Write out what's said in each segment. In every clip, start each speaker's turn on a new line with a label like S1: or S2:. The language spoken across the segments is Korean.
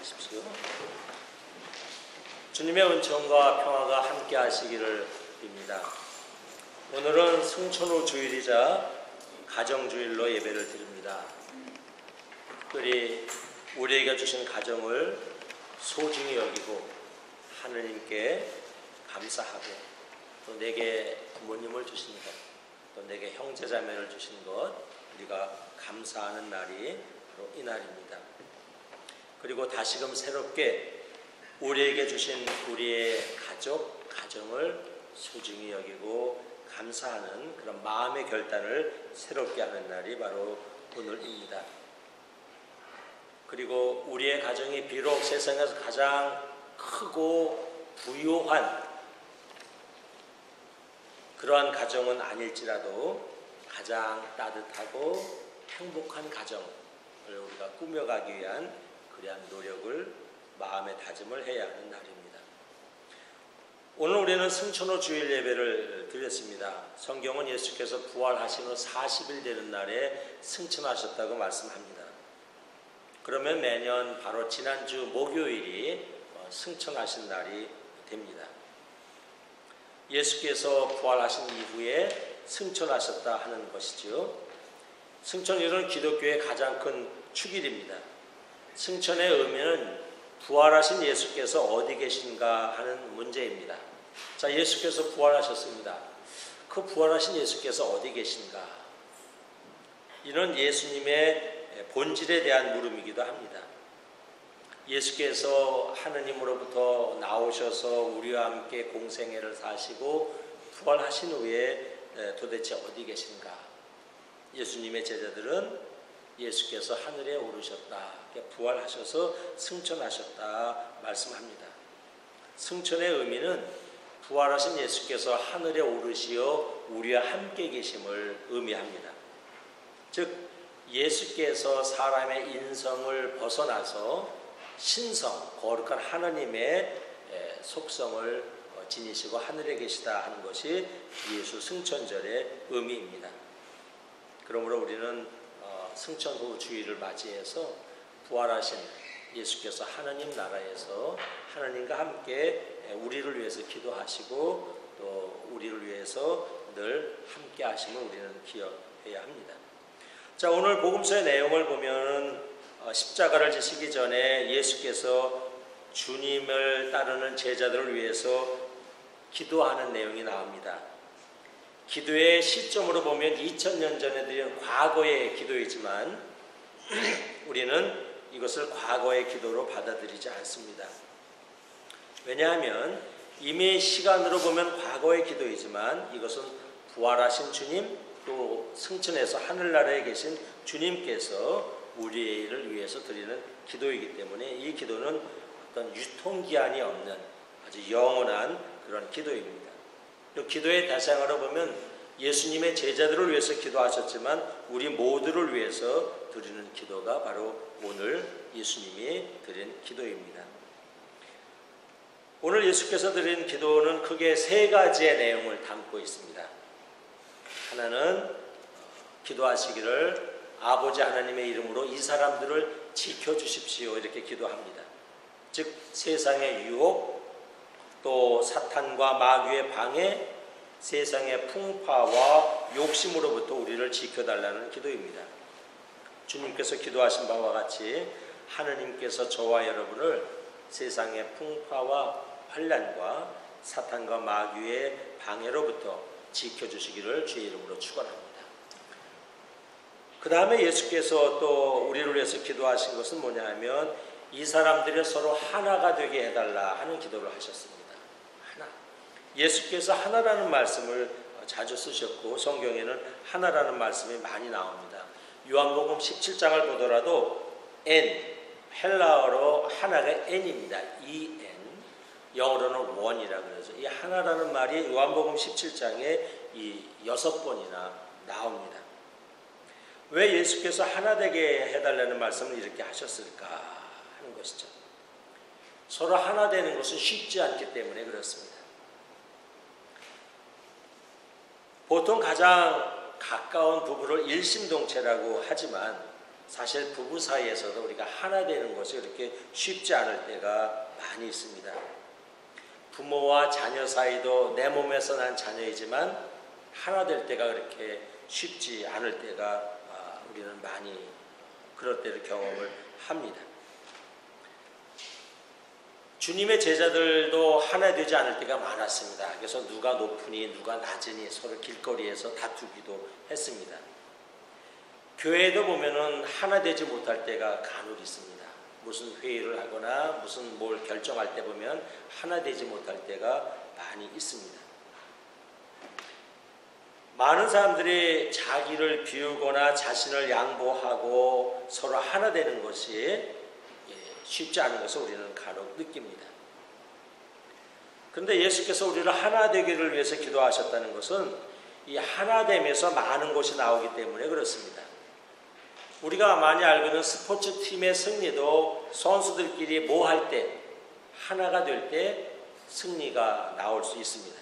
S1: 하십시오. 주님의 은총과 평화가 함께 하시기를 빕니다. 오늘은 승천후 주일이자 가정주일로 예배를 드립니다. 특별히 우리에게 주신 가정을 소중히 여기고 하느님께 감사하고 또 내게 부모님을 주신 것, 또 내게 형제자매를 주신 것 우리가 감사하는 날이 바로 이 날입니다. 그리고 다시금 새롭게 우리에게 주신 우리의 가정을 소중히 여기고 감사하는 그런 마음의 결단을 새롭게 하는 날이 바로 오늘입니다. 그리고 우리의 가정이 비록 세상에서 가장 크고 부유한 그러한 가정은 아닐지라도 가장 따뜻하고 행복한 가정을 우리가 꾸며가기 위한 그러한 노력을 마음의 다짐을 해야 하는 날입니다. 오늘 우리는 승천후 주일 예배를 드렸습니다. 성경은 예수께서 부활하신 후 40일 되는 날에 승천하셨다고 말씀합니다. 그러면 매년 바로 지난주 목요일이 승천하신 날이 됩니다. 예수께서 부활하신 이후에 승천하셨다 하는 것이죠. 승천일은 기독교의 가장 큰 축일입니다. 승천의 의미는 부활하신 예수께서 어디 계신가 하는 문제입니다. 자, 예수께서 부활하셨습니다. 그 부활하신 예수께서 어디 계신가? 이는 예수님의 본질에 대한 물음이기도 합니다. 예수께서 하느님으로부터 나오셔서 우리와 함께 공생애를 사시고 부활하신 후에 도대체 어디 계신가? 예수님의 제자들은 예수께서 하늘에 오르셨다, 부활하셔서 승천하셨다 말씀합니다. 승천의 의미는 부활하신 예수께서 하늘에 오르시어 우리와 함께 계심을 의미합니다. 즉 예수께서 사람의 인성을 벗어나서 신성, 거룩한 하나님의 속성을 지니시고 하늘에 계시다 하는 것이 예수 승천절의 의미입니다. 그러므로 우리는 승천후 주일을 맞이해서 부활하신 예수께서 하나님 나라에서 하나님과 함께 우리를 위해서 기도하시고 또 우리를 위해서 늘 함께 하심을 우리는 기억해야 합니다. 자, 오늘 복음서의 내용을 보면은 십자가를 지시기 전에 예수께서 주님을 따르는 제자들을 위해서 기도하는 내용이 나옵니다. 기도의 시점으로 보면 2000년 전에 드린 과거의 기도이지만 우리는 이것을 과거의 기도로 받아들이지 않습니다. 왜냐하면 이미 시간으로 보면 과거의 기도이지만 이것은 부활하신 주님 또 승천해서 하늘나라에 계신 주님께서 우리를 위해서 드리는 기도이기 때문에 이 기도는 어떤 유통기한이 없는 아주 영원한 그런 기도입니다. 또 기도의 대상으로 보면 예수님의 제자들을 위해서 기도하셨지만 우리 모두를 위해서 드리는 기도가 바로 오늘 예수님이 드린 기도입니다. 오늘 예수께서 드린 기도는 크게 세 가지의 내용을 담고 있습니다. 하나는 기도하시기를 아버지 하나님의 이름으로 이 사람들을 지켜주십시오 이렇게 기도합니다. 즉 세상의 유혹 또 사탄과 마귀의 방해 세상의 풍파와 욕심으로부터 우리를 지켜달라는 기도입니다. 주님께서 기도하신 바와 같이 하느님께서 저와 여러분을 세상의 풍파와 환난과 사탄과 마귀의 방해로부터 지켜주시기를 주의 이름으로 축원합니다. 그 다음에 예수께서 또 우리를 위해서 기도하신 것은 뭐냐 하면 이 사람들이 서로 하나가 되게 해달라 하는 기도를 하셨습니다. 하나. 예수께서 하나라는 말씀을 자주 쓰셨고 성경에는 하나라는 말씀이 많이 나옵니다. 요한복음 17장을 보더라도 N, 헬라어로 하나가 N입니다. EN, 영어로는 one이라고 그러죠. 이 하나라는 말이 요한복음 17장에 이 6번이나 나옵니다. 왜 예수께서 하나 되게 해달라는 말씀을 이렇게 하셨을까 하는 것이죠. 서로 하나 되는 것은 쉽지 않기 때문에 그렇습니다. 보통 가장 가까운 부부를 일심동체라고 하지만 사실 부부 사이에서도 우리가 하나 되는 것이 그렇게 쉽지 않을 때가 많이 있습니다. 부모와 자녀 사이도 내 몸에서 난 자녀이지만 하나 될 때가 그렇게 쉽지 않을 때가 우리는 많이 그럴 때를 경험을 합니다. 주님의 제자들도 하나 되지 않을 때가 많았습니다. 그래서 누가 높으니 누가 낮으니 서로 길거리에서 다투기도 했습니다. 교회에도 보면은 하나 되지 못할 때가 간혹 있습니다. 무슨 회의를 하거나 무슨 뭘 결정할 때 보면 하나 되지 못할 때가 많이 있습니다. 많은 사람들이 자기를 비우거나 자신을 양보하고 서로 하나 되는 것이 쉽지 않은 것을 우리는 간혹 느낍니다. 그런데 예수께서 우리를 하나 되기를 위해서 기도하셨다는 것은 이 하나됨에서 많은 것이 나오기 때문에 그렇습니다. 우리가 많이 알고 있는 스포츠 팀의 승리도 선수들끼리 뭐 할 때 하나가 될 때 승리가 나올 수 있습니다.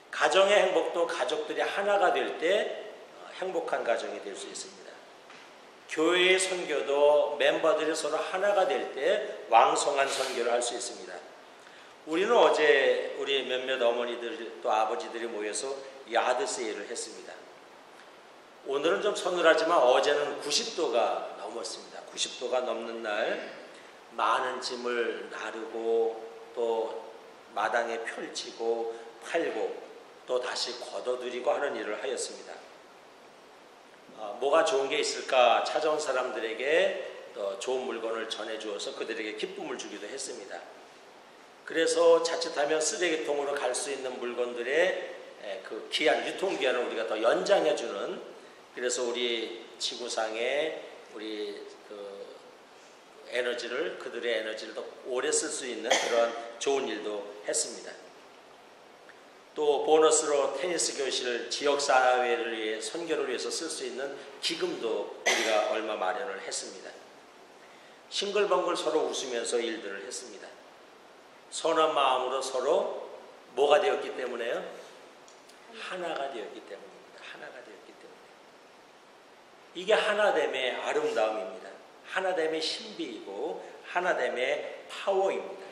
S1: 가정의 행복도 가족들이 하나가 될 때 행복한 가정이 될 수 있습니다. 교회의 선교도 멤버들이 서로 하나가 될 때 왕성한 선교를 할 수 있습니다. 우리는 어제 우리 몇몇 어머니들 또 아버지들이 모여서 야드 세일을 했습니다. 오늘은 좀 서늘하지만 어제는 90도가 넘었습니다. 90도가 넘는 날 많은 짐을 나르고 또 마당에 펼치고 팔고 또 다시 걷어들이고 하는 일을 하였습니다. 뭐가 좋은 게 있을까 찾아온 사람들에게 또 좋은 물건을 전해주어서 그들에게 기쁨을 주기도 했습니다. 그래서 자칫하면 쓰레기통으로 갈 수 있는 물건들의 그 기한, 유통기한을 우리가 더 연장해주는, 그래서 우리 지구상에 우리 그 에너지를, 그들의 에너지를 더 오래 쓸 수 있는 그런 좋은 일도 했습니다. 또 보너스로 테니스 교실, 지역사회를 위해 선교를 위해서 쓸 수 있는 기금도 우리가 얼마 마련을 했습니다. 싱글벙글 서로 웃으면서 일들을 했습니다. 선한 마음으로 서로 뭐가 되었기 때문에요? 하나가 되었기 때문입니다. 하나가 되었기 때문에. 이게 하나됨의 아름다움입니다. 하나됨의 신비이고 하나됨의 파워입니다.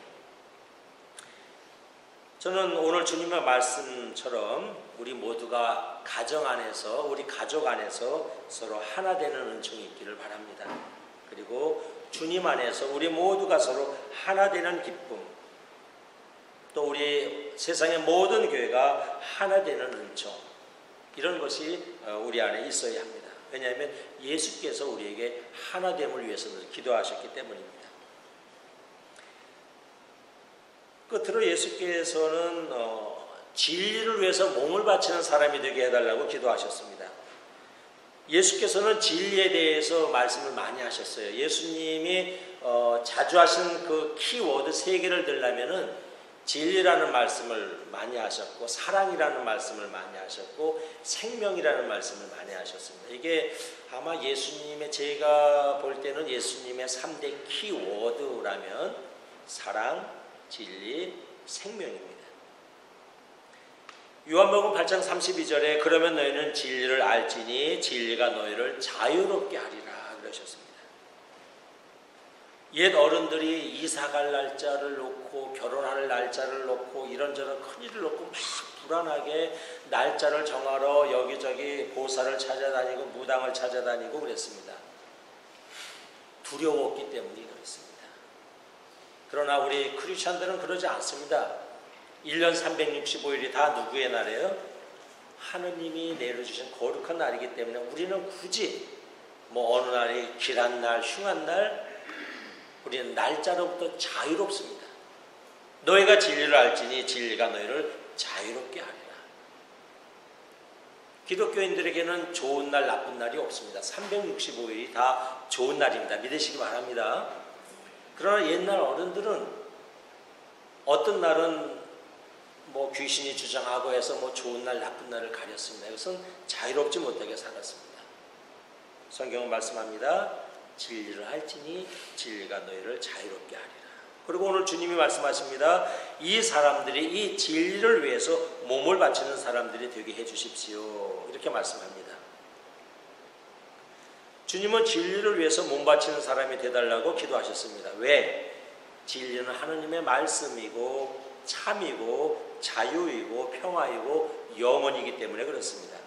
S1: 저는 오늘 주님의 말씀처럼 우리 모두가 가정 안에서, 우리 가족 안에서 서로 하나 되는 은총이 있기를 바랍니다. 그리고 주님 안에서 우리 모두가 서로 하나 되는 기쁨, 또 우리 세상의 모든 교회가 하나 되는 은총, 이런 것이 우리 안에 있어야 합니다. 왜냐하면 예수께서 우리에게 하나됨을 위해서 기도하셨기 때문입니다. 끝으로 예수께서는 진리를 위해서 몸을 바치는 사람이 되게 해달라고 기도하셨습니다. 예수께서는 진리에 대해서 말씀을 많이 하셨어요. 예수님이 자주 하신 그 키워드 3개를 들려면은 진리라는 말씀을 많이 하셨고, 사랑이라는 말씀을 많이 하셨고, 생명이라는 말씀을 많이 하셨습니다. 이게 아마 예수님의, 제가 볼 때는 예수님의 3대 키워드라면 사랑, 진리, 생명입니다. 요한복음 8장 32절에 그러면 너희는 진리를 알지니 진리가 너희를 자유롭게 하리라 그러셨습니다. 옛 어른들이 이사갈 날짜를 놓고 결혼할 날짜를 놓고 이런저런 큰일을 놓고 막 불안하게 날짜를 정하러 여기저기 보살을 찾아다니고 무당을 찾아다니고 그랬습니다. 두려웠기 때문이 그랬습니다. 그러나 우리 크리스천들은 그러지 않습니다. 1년 365일이 다 누구의 날이에요? 하느님이 내려주신 거룩한 날이기 때문에 우리는 굳이 뭐 어느 날이 길한 날, 흉한 날, 우리는 날짜로부터 자유롭습니다. 너희가 진리를 알지니 진리가 너희를 자유롭게 하리라. 기독교인들에게는 좋은 날, 나쁜 날이 없습니다. 365일이 다 좋은 날입니다. 믿으시기 바랍니다. 그러나 옛날 어른들은 어떤 날은 뭐 귀신이 주장하고 해서 뭐 좋은 날, 나쁜 날을 가렸습니다. 이것은 자유롭지 못하게 살았습니다. 성경은 말씀합니다. 진리를 알지니 진리가 너희를 자유롭게 하리라. 그리고 오늘 주님이 말씀하십니다. 이 사람들이 이 진리를 위해서 몸을 바치는 사람들이 되게 해주십시오. 이렇게 말씀합니다. 주님은 진리를 위해서 몸 바치는 사람이 되달라고 기도하셨습니다. 왜? 진리는 하느님의 말씀이고 참이고 자유이고 평화이고 영원이기 때문에 그렇습니다.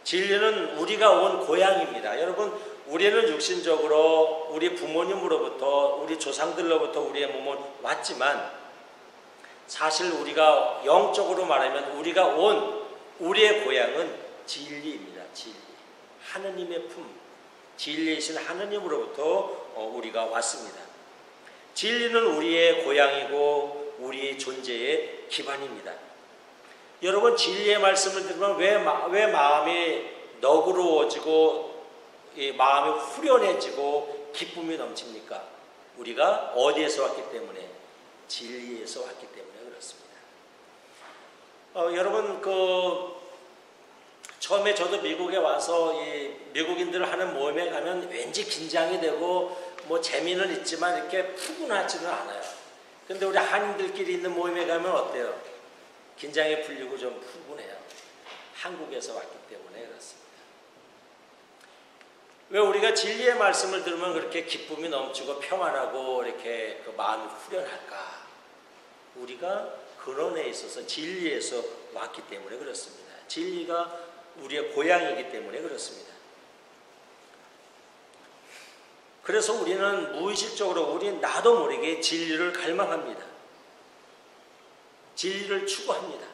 S1: 진리는 우리가 온 고향입니다. 여러분, 우리는 육신적으로 우리 부모님으로부터 우리 조상들로부터 우리의 몸은 왔지만 사실 우리가 영적으로 말하면 우리가 온 우리의 고향은 진리입니다. 진리. 하느님의 품, 진리이신 하느님으로부터 우리가 왔습니다. 진리는 우리의 고향이고 우리의 존재의 기반입니다. 여러분, 진리의 말씀을 들으면 왜 마음이 너그러워지고 마음이 후련해지고 기쁨이 넘칩니까? 우리가 어디에서 왔기 때문에? 진리에서 왔기 때문에 그렇습니다. 여러분, 처음에 저도 미국에 와서 이 미국인들 하는 모임에 가면 왠지 긴장이 되고 뭐 재미는 있지만 이렇게 푸근하지는 않아요. 근데 우리 한인들끼리 있는 모임에 가면 어때요? 긴장이 풀리고 좀 푸근해요. 한국에서 왔기 때문에 그렇습니다. 왜 우리가 진리의 말씀을 들으면 그렇게 기쁨이 넘치고 평안하고 이렇게 그 마음이 후련할까? 우리가 근원에 있어서 진리에서 왔기 때문에 그렇습니다. 진리가 우리의 고향이기 때문에 그렇습니다. 그래서 우리는 무의식적으로 우리 나도 모르게 진리를 갈망합니다. 진리를 추구합니다.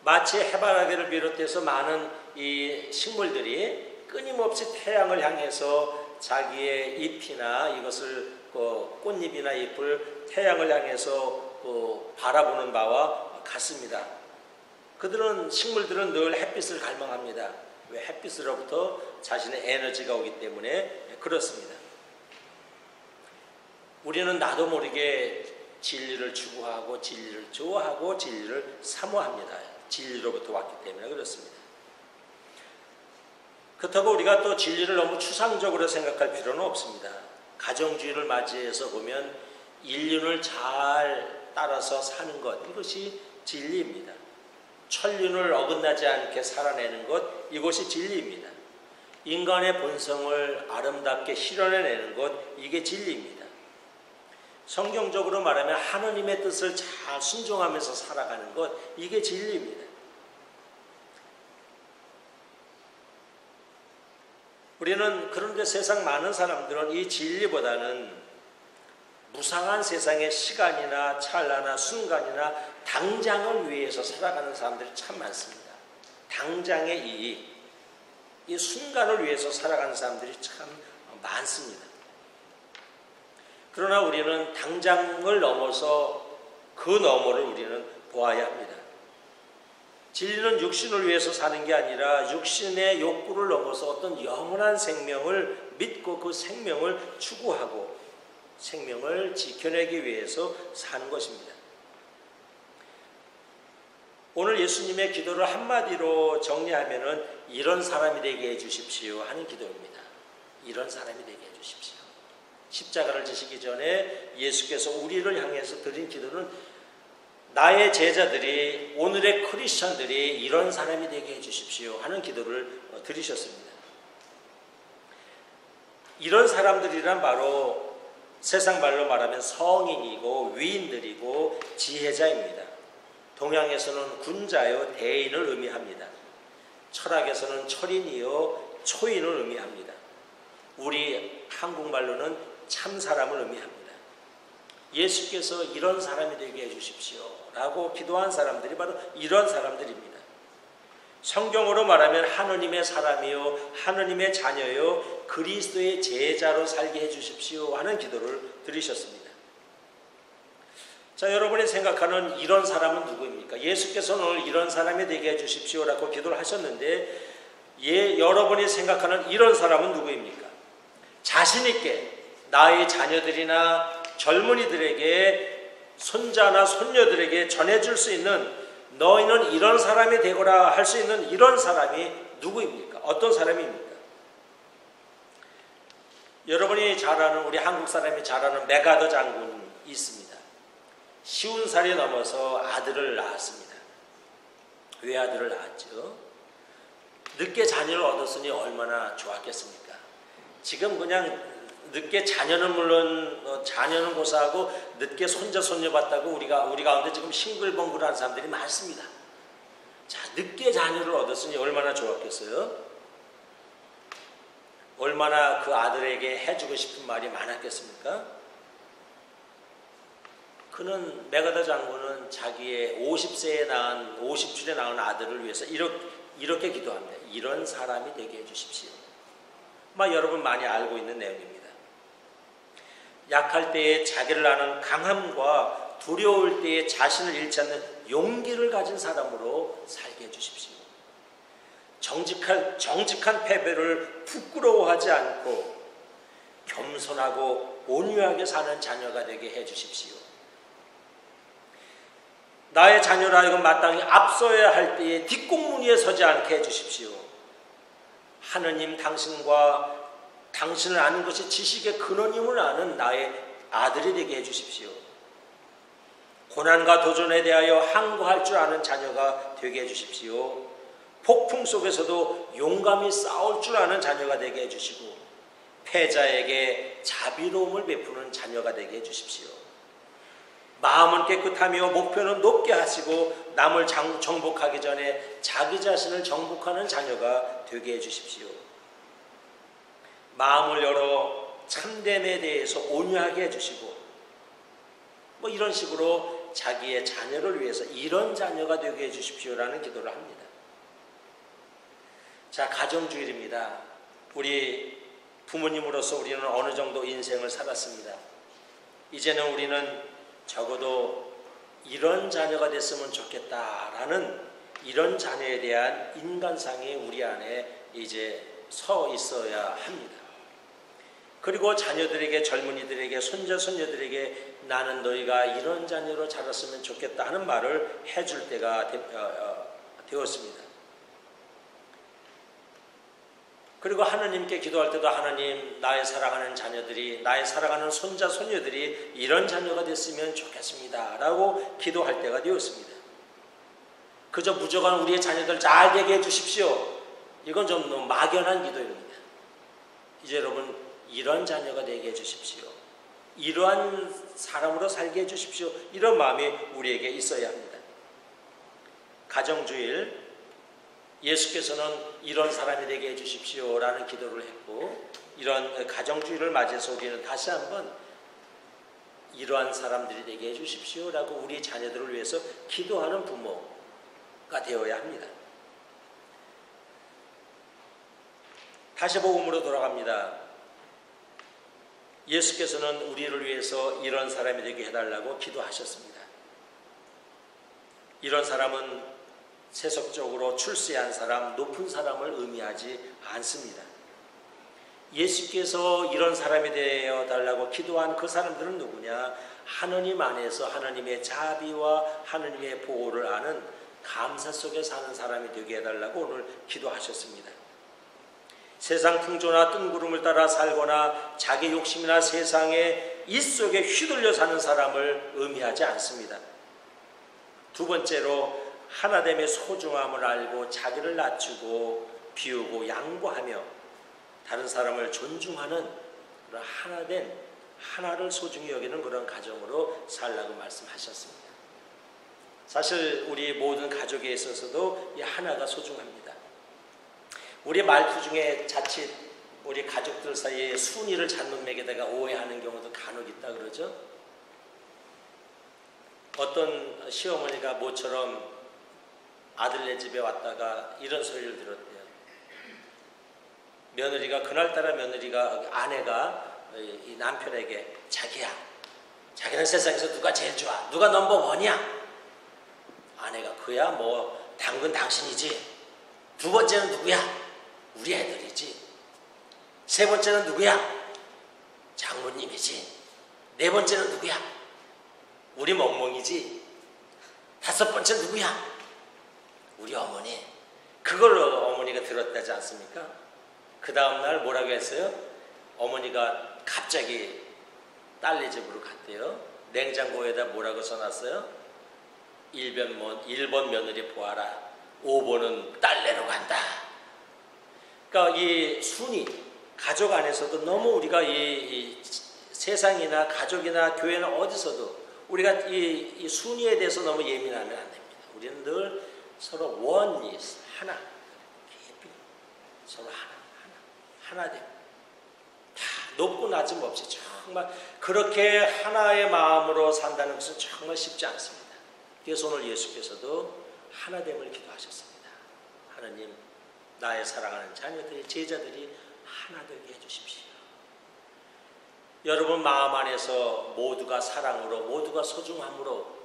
S1: 마치 해바라기를 비롯해서 많은 이 식물들이 끊임없이 태양을 향해서 자기의 잎이나 이것을 꽃잎이나 잎을 태양을 향해서 바라보는 바와 같습니다. 식물들은 늘 햇빛을 갈망합니다. 왜? 햇빛으로부터 자신의 에너지가 오기 때문에 그렇습니다. 우리는 나도 모르게 진리를 추구하고 진리를 좋아하고 진리를 사모합니다. 진리로부터 왔기 때문에 그렇습니다. 그렇다고 우리가 또 진리를 너무 추상적으로 생각할 필요는 없습니다. 가정주의를 맞이해서 보면 인륜을 잘 따라서 사는 것, 이것이 진리입니다. 천륜을 어긋나지 않게 살아내는 것, 이것이 진리입니다. 인간의 본성을 아름답게 실현해내는 것, 이게 진리입니다. 성경적으로 말하면 하느님의 뜻을 잘 순종하면서 살아가는 것, 이게 진리입니다. 그런데 세상 많은 사람들은 이 진리보다는 무상한 세상의 시간이나 찰나나 순간이나 당장을 위해서 살아가는 사람들이 참 많습니다. 당장의 이익, 이 순간을 위해서 살아가는 사람들이 참 많습니다. 그러나 우리는 당장을 넘어서 그 너머를 우리는 보아야 합니다. 진리는 육신을 위해서 사는 게 아니라 육신의 욕구를 넘어서 어떤 영원한 생명을 믿고 그 생명을 추구하고 생명을 지켜내기 위해서 사는 것입니다. 오늘 예수님의 기도를 한마디로 정리하면은 이런 사람이 되게 해주십시오 하는 기도입니다. 이런 사람이 되게 해주십시오. 십자가를 지시기 전에 예수께서 우리를 향해서 드린 기도는 나의 제자들이, 오늘의 크리스천들이 이런 사람이 되게 해주십시오 하는 기도를 드리셨습니다. 이런 사람들이란 바로 세상 말로 말하면 성인이고 위인들이고 지혜자입니다. 동양에서는 군자요 대인을 의미합니다. 철학에서는 철인이요 초인을 의미합니다. 우리 한국말로는 참사람을 의미합니다. 예수께서 이런 사람이 되게 해주십시오 라고 기도한 사람들이 바로 이런 사람들입니다. 성경으로 말하면 하느님의 사람이요 하느님의 자녀요 그리스도의 제자로 살게 해주십시오 하는 기도를 드리셨습니다. 자, 여러분이 생각하는 이런 사람은 누구입니까? 예수께서는 오늘 이런 사람이 되게 해주십시오 라고 기도를 하셨는데 여러분이 생각하는 이런 사람은 누구입니까? 자신 있게 나의 자녀들이나 젊은이들에게, 손자나 손녀들에게 전해줄 수 있는, 너희는 이런 사람이 되거라 할 수 있는 이런 사람이 누구입니까? 어떤 사람입니까? 여러분이 잘 아는, 우리 한국 사람이 잘 아는 메가더 장군이 있습니다. 50살이 넘어서 아들을 낳았습니다. 왜 아들을 낳았죠? 늦게 자녀를 얻었으니 얼마나 좋았겠습니까? 지금 그냥 늦게 자녀는 물론 자녀는 고사하고 늦게 손자 손녀 봤다고 우리 가운데 지금 싱글벙글하는 사람들이 많습니다. 자, 늦게 자녀를 얻었으니 얼마나 좋았겠어요? 얼마나 그 아들에게 해주고 싶은 말이 많았겠습니까? 그는 메가다 장군은 자기의 50줄에 낳은 아들을 위해서 이렇게 기도합니다. 이런 사람이 되게 해주십시오. 여러분 많이 알고 있는 내용입니다. 약할 때에 자기를 아는 강함과 두려울 때에 자신을 잃지 않는 용기를 가진 사람으로 살게 해주십시오. 정직한 패배를 부끄러워하지 않고 겸손하고 온유하게 사는 자녀가 되게 해주십시오. 나의 자녀로 하여금 마땅히 앞서야 할 때에 뒷공무니에 서지 않게 해주십시오. 하느님 당신과 당신을 아는 것이 지식의 근원임을 아는 나의 아들이 되게 해주십시오. 고난과 도전에 대하여 항거할 줄 아는 자녀가 되게 해주십시오. 폭풍 속에서도 용감히 싸울 줄 아는 자녀가 되게 해주시고 패자에게 자비로움을 베푸는 자녀가 되게 해주십시오. 마음은 깨끗하며 목표는 높게 하시고 남을 정복하기 전에 자기 자신을 정복하는 자녀가 되게 해주십시오. 마음을 열어 참됨에 대해서 온유하게 해주시고 이런 식으로 자기의 자녀를 위해서 이런 자녀가 되게 해주십시오라는 기도를 합니다. 자, 가정주일입니다. 우리 부모님으로서 우리는 어느 정도 인생을 살았습니다. 이제는 우리는 적어도 이런 자녀가 됐으면 좋겠다라는 이런 자녀에 대한 인간상이 우리 안에 이제 서 있어야 합니다. 그리고 자녀들에게, 젊은이들에게, 손자, 손녀들에게 나는 너희가 이런 자녀로 자랐으면 좋겠다 하는 말을 해줄 때가 되었습니다. 그리고 하나님께 기도할 때도 하나님, 나의 사랑하는 자녀들이, 나의 사랑하는 손자, 손녀들이 이런 자녀가 됐으면 좋겠습니다 라고 기도할 때가 되었습니다. 그저 무조건 우리의 자녀들 잘 되게 해주십시오. 이건 좀 너무 막연한 기도입니다. 이제 여러분, 이런 자녀가 되게 해주십시오. 이러한 사람으로 살게 해주십시오. 이런 마음이 우리에게 있어야 합니다. 가정주일, 예수께서는 이런 사람이 되게 해주십시오 라는 기도를 했고, 이런 가정주의를 맞이해서 우리는 다시 한번 이러한 사람들이 되게 해주십시오 라고 우리 자녀들을 위해서 기도하는 부모가 되어야 합니다. 다시 복음으로 돌아갑니다. 예수께서는 우리를 위해서 이런 사람이 되게 해달라고 기도하셨습니다. 이런 사람은 세속적으로 출세한 사람, 높은 사람을 의미하지 않습니다. 예수께서 이런 사람이 되어달라고 기도한 그 사람들은 누구냐? 하느님 안에서 하나님의 자비와 하나님의 보호를 아는 감사 속에 사는 사람이 되게 해달라고 오늘 기도하셨습니다. 세상 풍조나 뜬구름을 따라 살거나 자기 욕심이나 세상의 이 속에 휘둘려 사는 사람을 의미하지 않습니다. 두 번째로 하나됨의 소중함을 알고 자기를 낮추고 비우고 양보하며 다른 사람을 존중하는 그런 하나된 하나를 소중히 여기는 그런 가정으로 살라고 말씀하셨습니다. 사실 우리 모든 가족에 있어서도 이 하나가 소중합니다. 우리 말투 중에 자칫 우리 가족들 사이에 순위를 잘못 매기다가 오해하는 경우도 간혹 있다 그러죠. 어떤 시어머니가 모처럼 아들네 집에 왔다가 이런 소리를 들었대요. 며느리가 그날따라 아내가 이 남편에게 자기야, 자기는 세상에서 누가 제일 좋아? 누가 넘버원이야? 아내가 그야 뭐 당근 당신이지. 두 번째는 누구야? 우리 애들이지. 세 번째는 누구야? 장모님이지. 네 번째는 누구야? 우리 멍멍이지. 다섯 번째는 누구야? 우리 어머니. 그걸로 어머니가 들었다지 않습니까? 그 다음날 뭐라고 했어요? 어머니가 갑자기 딸네 집으로 갔대요. 냉장고에다 뭐라고 써놨어요? 1번 며느리 보아라. 5번은 딸네로 간다. 그러니까 이 순위, 가족 안에서도 너무 우리가 이 세상이나 가족이나 교회나 어디서도 우리가 이 순위에 대해서 너무 예민하면 안 됩니다. 우리는 늘 서로 원리스 하나, 서로 하나 됩니다. 다 높고 낮음 없이 정말 그렇게 하나의 마음으로 산다는 것은 정말 쉽지 않습니다. 그래서 오늘 예수께서도 하나됨을 기도하셨습니다. 하나님, 나의 사랑하는 자녀들이, 제자들이 하나 되게 해주십시오. 여러분 마음 안에서 모두가 사랑으로, 모두가 소중함으로,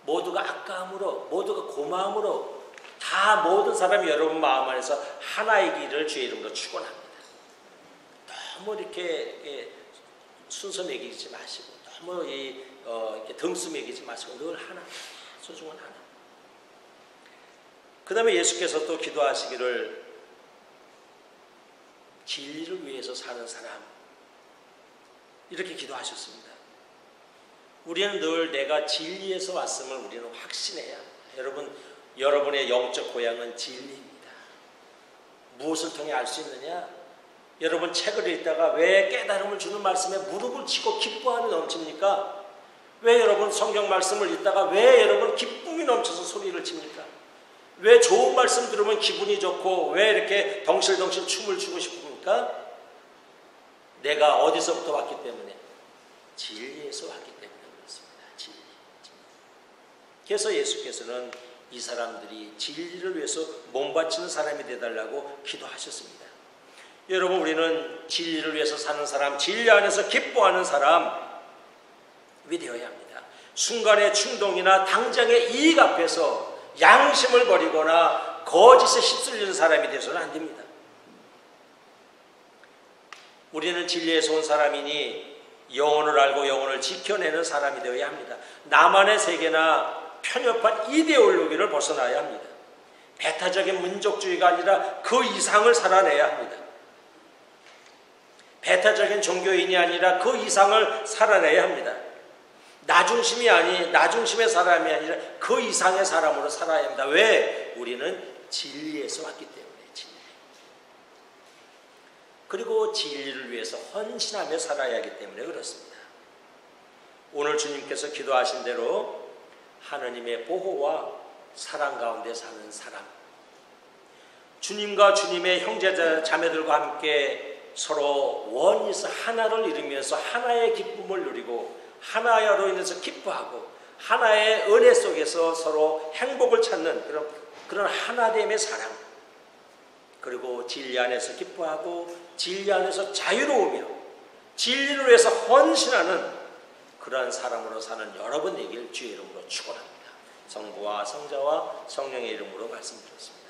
S1: 모두가 아까움으로, 모두가 고마움으로 다 모든 사람이 여러분 마음 안에서 하나이기를 주의 이름으로 축원합니다. 너무 이렇게 순서 매기지 마시고, 너무 이렇게 등수 매기지 마시고 늘 하나, 소중한 하나. 그 다음에 예수께서 또 기도하시기를 진리를 위해서 사는 사람, 이렇게 기도하셨습니다. 우리는 늘 내가 진리에서 왔음을 우리는 확신해야 합니다. 여러분의 영적 고향은 진리입니다. 무엇을 통해 알 수 있느냐? 여러분 책을 읽다가 왜 깨달음을 주는 말씀에 무릎을 치고 기뻐함이 넘칩니까? 왜 여러분 성경 말씀을 읽다가 왜 여러분 기쁨이 넘쳐서 소리를 칩니까? 왜 좋은 말씀 들으면 기분이 좋고 왜 이렇게 덩실덩실 춤을 추고 싶습니까? 내가 어디서부터 왔기 때문에, 진리에서 왔기 때문에 그렇습니다. 진리. 그래서 예수께서는 이 사람들이 진리를 위해서 몸바치는 사람이 되달라고 기도하셨습니다. 여러분, 우리는 진리를 위해서 사는 사람, 진리 안에서 기뻐하는 사람이 되어야 합니다. 순간의 충동이나 당장의 이익 앞에서 양심을 버리거나 거짓에 휩쓸리는 사람이 되어서는 안 됩니다. 우리는 진리에서 온 사람이니 영혼을 알고 영혼을 지켜내는 사람이 되어야 합니다. 나만의 세계나 편협한 이데올로기를 벗어나야 합니다. 배타적인 민족주의가 아니라 그 이상을 살아내야 합니다. 배타적인 종교인이 아니라 그 이상을 살아내야 합니다. 나중심의 사람이 아니라 그 이상의 사람으로 살아야 합니다. 왜? 우리는 진리에서 왔기 때문에. 그리고 진리를 위해서 헌신하며 살아야 하기 때문에 그렇습니다. 오늘 주님께서 기도하신 대로 하느님의 보호와 사랑 가운데 사는 사람, 주님과 주님의 형제 자매들과 함께 서로 원리스 하나를 이루면서 하나의 기쁨을 누리고 하나로 인해서 기뻐하고 하나의 은혜 속에서 서로 행복을 찾는 그런 하나됨의 사랑, 그리고 진리 안에서 기뻐하고 진리 안에서 자유로우며 진리를 위해서 헌신하는 그러한 사람으로 사는 여러분 되길 주의 이름으로 축원합니다. 성부와 성자와 성령의 이름으로 말씀드렸습니다.